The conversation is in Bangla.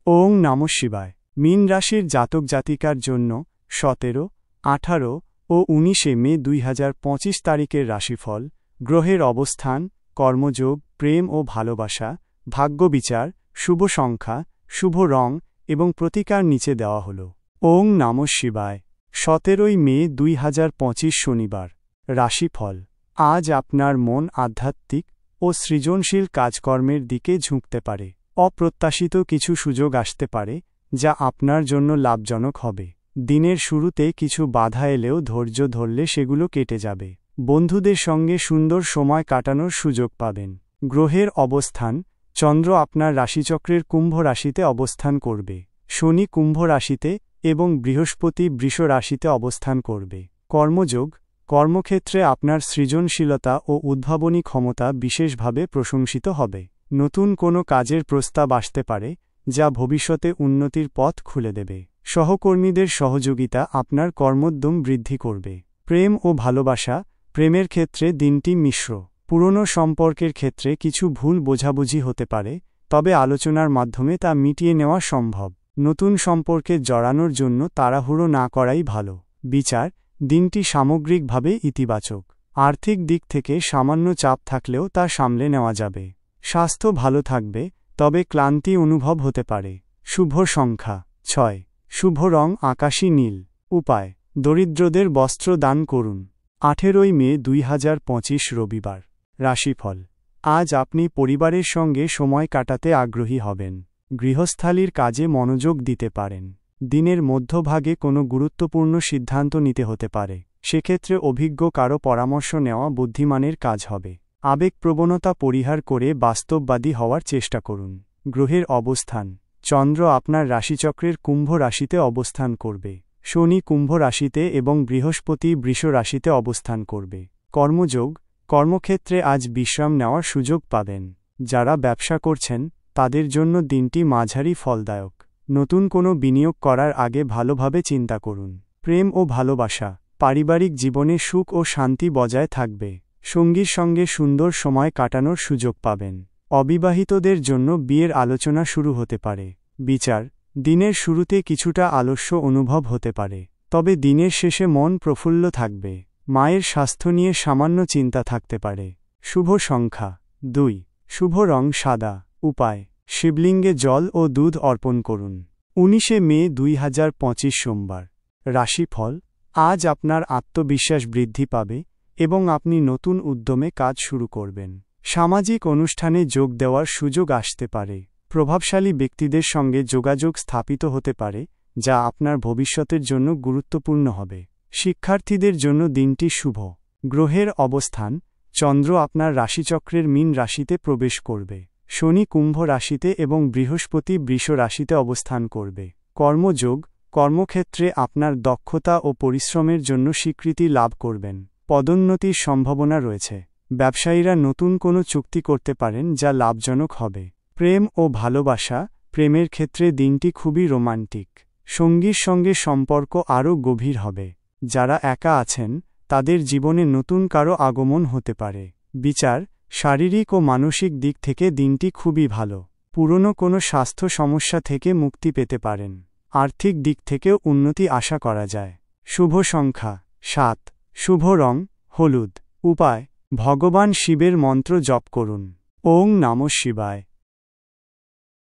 ওং নমঃ শিবায়। মীন রাশির জাতক জাতিকার জন্য 17, 18 ও 19 মে 2025 তারিখের রাশিফল, গ্রহের অবস্থান, কর্মযোগ, প্রেম ও ভালোবাসা, ভাগ্যবিচার, শুভ সংখ্যা, শুভ রং এবং প্রতিকার নিচে দেওয়া হল। ওং নমঃ শিবায়। 17 মে 2025 শনিবার। রাশিফল। আজ আপনার মন আধ্যাত্মিক ও সৃজনশীল কাজকর্মের দিকে ঝুঁকতে পারে। অপ্রত্যাশিত কিছু সুযোগ আসতে পারে, যা আপনার জন্য লাভজনক হবে। দিনের শুরুতে কিছু বাধা এলেও ধৈর্য ধরলে সেগুলো কেটে যাবে। বন্ধুদের সঙ্গে সুন্দর সময় কাটানোর সুযোগ পাবেন। গ্রহের অবস্থান, চন্দ্র আপনার রাশিচক্রের কুম্ভ রাশিতে অবস্থান করবে। শনি কুম্ভ রাশিতে এবং বৃহস্পতি বৃষ রাশিতে অবস্থান করবে। কর্মযোগ, কর্মক্ষেত্রে আপনার সৃজনশীলতা ও উদ্ভাবনী ক্ষমতা বিশেষভাবে প্রশংসিত হবে। নতুন কোনো কাজের প্রস্তাব আসতে পারে, যা ভবিষ্যতে উন্নতির পথ খুলে দেবে। সহকর্মীদের সহযোগিতা আপনার কর্মোদ্যম বৃদ্ধি করবে। প্রেম ও ভালোবাসা, প্রেমের ক্ষেত্রে দিনটি মিশ্র। পুরনো সম্পর্কের ক্ষেত্রে কিছু ভুল বোঝাবুঝি হতে পারে, তবে আলোচনার মাধ্যমে তা মিটিয়ে নেওয়া সম্ভব। নতুন সম্পর্কে জড়ানোর জন্য তাড়াহুড়ো না করাই ভালো। বিচার, দিনটি সামগ্রিকভাবে ইতিবাচক। আর্থিক দিক থেকে সামান্য চাপ থাকলেও তা সামলে নেওয়া যাবে। স্বাস্থ্য ভালো থাকবে, তবে ক্লান্তি অনুভব হতে পারে। শুভ সংখ্যা 6, শুভ রং আকাশী নীল। উপায়, দরিদ্রদের বস্ত্র দান করুন। 18 মে 2025 রবিবার। রাশিফল। আজ আপনি পরিবারের সঙ্গে সময় কাটাতে আগ্রহী হবেন। গৃহস্থালির কাজে মনোযোগ দিতে পারেন। দিনের মধ্যভাগে কোনো গুরুত্বপূর্ণ সিদ্ধান্ত নিতে হতে পারে, সেক্ষেত্রে অভিজ্ঞ কারো পরামর্শ নেওয়া বুদ্ধিমানের কাজ হবে। আবেগপ্রবণতা পরিহার করে বাস্তববাদী হওয়ার চেষ্টা করুন। গ্রহের অবস্থান, চন্দ্র আপনার রাশিচক্রের কুম্ভ রাশিতে অবস্থান করবে। শনি কুম্ভ রাশিতে এবং বৃহস্পতি বৃষ রাশিতে অবস্থান করবে। কর্মযোগ, কর্মক্ষেত্রে আজ বিশ্রাম নেওয়ার সুযোগ পাবেন। যারা ব্যবসা করছেন, তাদের জন্য দিনটি মাঝারি ফলদায়ক। নতুন কোনো বিনিয়োগ করার আগে ভালোভাবে চিন্তা করুন। প্রেম ও ভালোবাসা, পারিবারিক জীবনে সুখ ও শান্তি বজায় থাকবে। সঙ্গীর সঙ্গে সুন্দর সময় কাটানোর সুযোগ পাবেন। অবিবাহিতদের জন্য বিয়ের আলোচনা শুরু হতে পারে। বিচার, দিনের শুরুতে কিছুটা আলস্য অনুভব হতে পারে, তবে দিনের শেষে মন প্রফুল্ল থাকবে। মায়ের স্বাস্থ্য নিয়ে সামান্য চিন্তা থাকতে পারে। শুভ সংখ্যা 2, শুভ রং সাদা। উপায়, শিবলিঙ্গে জল ও দুধ অর্পণ করুন। 19 মে 2025 সোমবার। রাশিফল। আজ আপনার আত্মবিশ্বাস বৃদ্ধি পাবে এবং আপনি নতুন উদ্যমে কাজ শুরু করবেন। সামাজিক অনুষ্ঠানে যোগ দেওয়ার সুযোগ আসতে পারে। প্রভাবশালী ব্যক্তিদের সঙ্গে যোগাযোগ স্থাপিত হতে পারে, যা আপনার ভবিষ্যতের জন্য গুরুত্বপূর্ণ হবে। শিক্ষার্থীদের জন্য দিনটি শুভ। গ্রহের অবস্থান, চন্দ্র আপনার রাশিচক্রের মীন রাশিতে প্রবেশ করবে। শনি কুম্ভ রাশিতে এবং বৃহস্পতি বৃষ রাশিতে অবস্থান করবে। কর্মযোগ, কর্মক্ষেত্রে আপনার দক্ষতা ও পরিশ্রমের জন্য স্বীকৃতি লাভ করবেন। পদোন্নতির সম্ভাবনা রয়েছে। ব্যবসায়ীরা নতুন কোনো চুক্তি করতে পারেন, যা লাভজনক হবে। প্রেম ও ভালোবাসা, প্রেমের ক্ষেত্রে দিনটি খুবই রোমান্টিক। সঙ্গীর সঙ্গে সম্পর্ক আরও গভীর হবে। যারা একা আছেন, তাদের জীবনে নতুন কারো আগমন হতে পারে। বিচার, শারীরিক ও মানসিক দিক থেকে দিনটি খুবই ভালো। পুরনো কোনো স্বাস্থ্য সমস্যা থেকে মুক্তি পেতে পারেন। আর্থিক দিক থেকেও উন্নতি আশা করা যায়। শুভ সংখ্যা 7, শুভ রং হলুদ। উপায়, ভগবান শিবের মন্ত্র জপ করুন। ওং নমঃ শিবায়।